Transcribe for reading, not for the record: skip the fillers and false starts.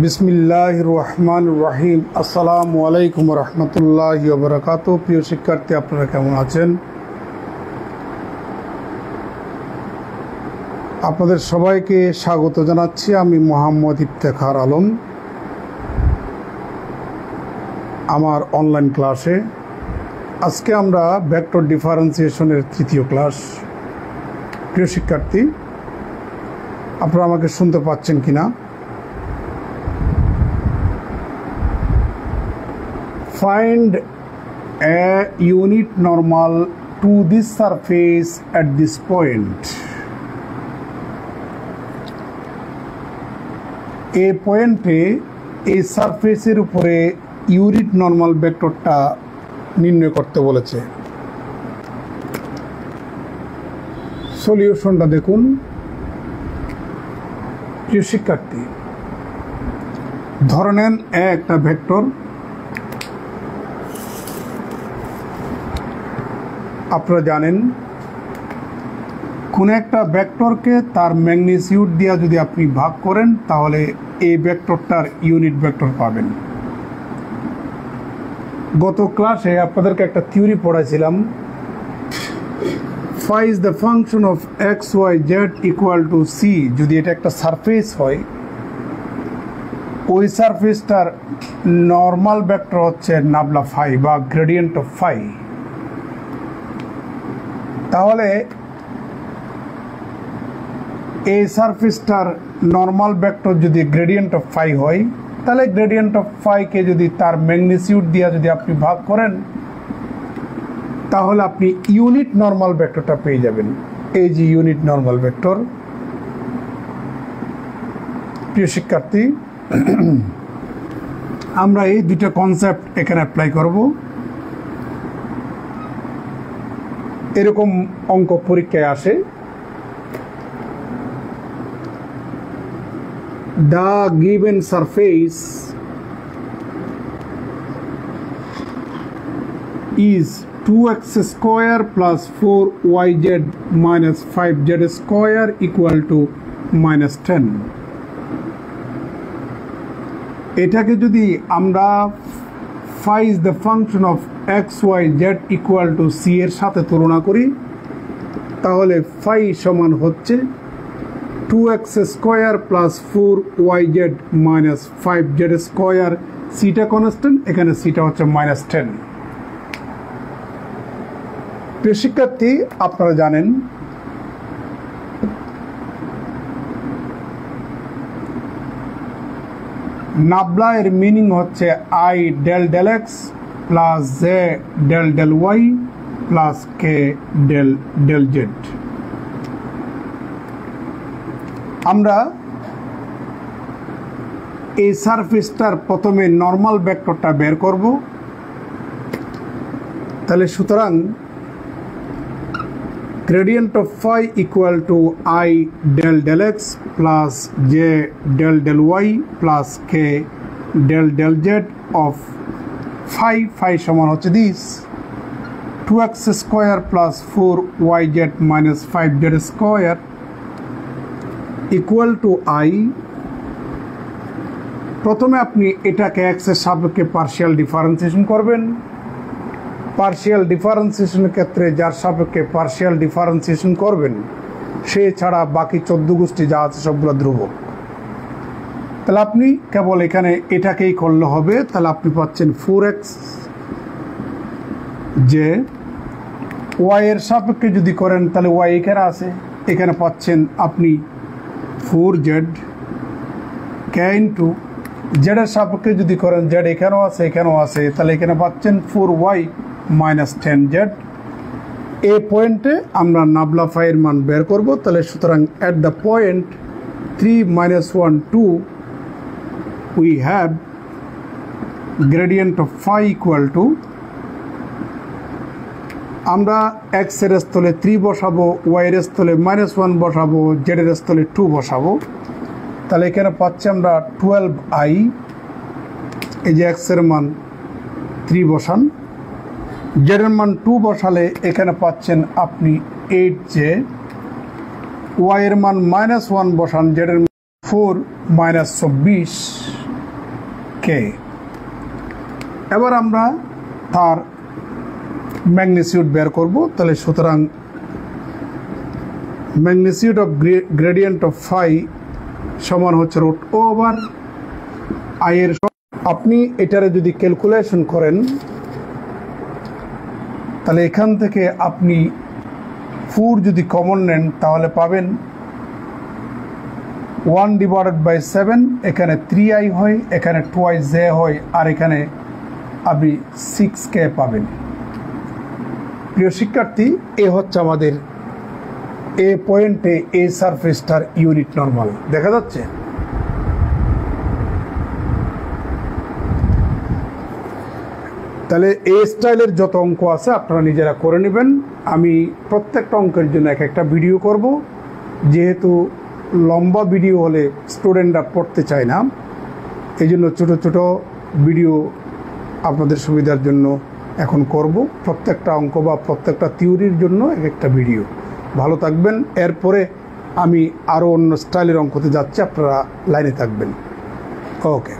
বিসমিল্লাহির রহমানির রহিম। আসসালামু আলাইকুম রহমতুল্লাহি ওয়া বারাকাতুহু। প্রিয় শিক্ষার্থী, আপনারা কেমন আছেন? আপনাদের সবাইকে স্বাগত জানাচ্ছি। আমি মোহাম্মদ ইফতেখার আলম আমার অনলাইন ক্লাসে। আজকে আমরা ভেক্টর ডিফারেন্সিয়েশনের তৃতীয় ক্লাস। প্রিয় শিক্ষার্থী, আপনারা আমাকে শুনতে পাচ্ছেন কিনা? Find a unit normal to this surface at this point. এই পয়েন্টে এই সারফেসের উপরে ইউনিট নর্মাল ভেক্টরটা নির্ণয় করতে বলেছে। সলিউশনটা দেখুন। প্রিয় শিক্ষার্থী, ধরে নেন একটা ভেক্টর। আপনারা জানেন কোন একটা ভেক্টরকে তার ম্যাগনিটিউড দিয়ে যদি আপনি ভাগ করেন তাহলে এই ভেক্টরটার ইউনিট ভেক্টর পাবেন। গত ক্লাসে আপনাদেরকে একটা theory পড়াইছিলাম, phi is the function of x, y, z equal to c। যদি এটা একটা সারফেস হয়, ওই সারফেসটার নর্মাল ভেক্টর হচ্ছে নাবলা ফাই বা গ্রেডিয়েন্ট অফ ফাই। তাহলে এই সারফেসটার নর্মাল ভেক্টর যদি গ্রেডিয়েন্ট অফ ফাই হয়, তাহলে গ্রেডিয়েন্ট অফ ফাইকে যদি তার ম্যাগনিটিউড দিয়ে যদি আপনি ভাগ করেন তাহলে আপনি ইউনিট নর্মাল ভেক্টরটা পেয়ে যাবেন। এই যে ইউনিট নর্মাল ভেক্টর। প্রিয় শিক্ষার্থী, আমরা এই দুটো কনসেপ্ট এখানে অ্যাপ্লাই করব। এরকম অঙ্ক পরীক্ষায় আসে। The given surface is 2x square plus 4yz minus 5z square equal to minus 10। এটাকে যদি আমরা phi is the function of x, y, z equal to c এর সাথে তুলনা করি, তাহলে phi সমান হচ্ছে 2x square plus 4yz minus 5z square. সিটা কনস্ট্যান্ট, এখানে সিটা হচ্ছে -10। প্রিয় শিক্ষার্থী, আপনারা জানেন নাবলা এর মিনিং হচ্ছে i del del x plus j del del y plus k del del z. আমরা এই সারফেসটার প্রথমে নর্মাল ভেক্টরটা বের করব। তাহলে সুতরাং gradient of phi equal to i del del x plus j del del y plus k del del z of phi সমান হচ্ছে this 2x square plus 4yz minus 5z square equal to i. প্রথমে আপনি এটাকে x এর সাপেক্ষে partial differentiation করবেন। Partial ডিফারেন্সিয়েশনের ক্ষেত্রে যার সাপেক্ষে পার্শিয়াল ডিফারেন্সিয়েশন করবেন সে ছাড়া বাকি 14 গোষ্ঠী যা আছে সবগুলো ধ্রুবক। তাহলে আপনি কেবল এখানে এটাকেই করলে হবে। তাহলে আপনি পাচ্ছেন 4x, যে ওয়াই এর সাপেক্ষে যদি করেন তাহলে ওয়াই এখানে আছে, এখানে পাচ্ছেন আপনি 4z কে ইন্টু জেড এর সাপেক্ষে যদি করেন জেড এখানেও আছে এখানেও আছে, তাহলে এখানে পাচ্ছেন 4y মাইনাস 10z। এই পয়েন্টে আমরা নাবলা ফাইয়ের মান বের করব। তাহলে সুতরাং at the point 3 - 1 2 we have gradient of phi equal to, আমরা x এর স্থলে 3 বসাবো, y এর স্থলে -1 বসাবো, z এর স্থলে 2 বসাবো। তাহলে এখানে পাচ্ছি আমরা 12i। এই যে x এর মান 3 বসান, z এর মান 2 বসালে এখানে পাচ্ছেন আপনি 8j, y এর মান -1 বসান, z এর 4 - 24 কে। এবার আমরা তার ম্যাগনিটিউড বের করব। তাহলে সুতরাং magnitude of gradient of phi সমান হচ্ছে রুট ওভার আই এর। আপনি এটারে যদি ক্যালকুলেশন করেন তাহলে এখান থেকে আপনি 4 যদি কমন নেন তাহলে পাবেন 1/7। এখানে 3i হয়, এখানে 2j হয়, আর এখানে আপনি 6k পাবেন। প্রিয় শিক্ষার্থী, এ হচ্ছে আমাদের এ পয়েন্টে এ সারফেসটার ইউনিট নরমাল দেখা যাচ্ছে। তাহলে এই স্টাইলের যত অঙ্ক আছে আপনারা নিজেরা করে নেবেন। আমি প্রত্যেকটা অঙ্কের জন্য এক একটা ভিডিও করব, যেহেতু লম্বা ভিডিও হলে স্টুডেন্টরা পড়তে চায় না, এই জন্য ছোটো ছোটো ভিডিও আপনাদের সুবিধার জন্য এখন করব। প্রত্যেকটা অঙ্ক বা প্রত্যেকটা থিওরির জন্য এক একটা ভিডিও। ভালো থাকবেন। এরপরে আমি আরও অন্য স্টাইলের অঙ্কতে যাচ্ছি, আপনারা লাইনে থাকবেন। ওকে।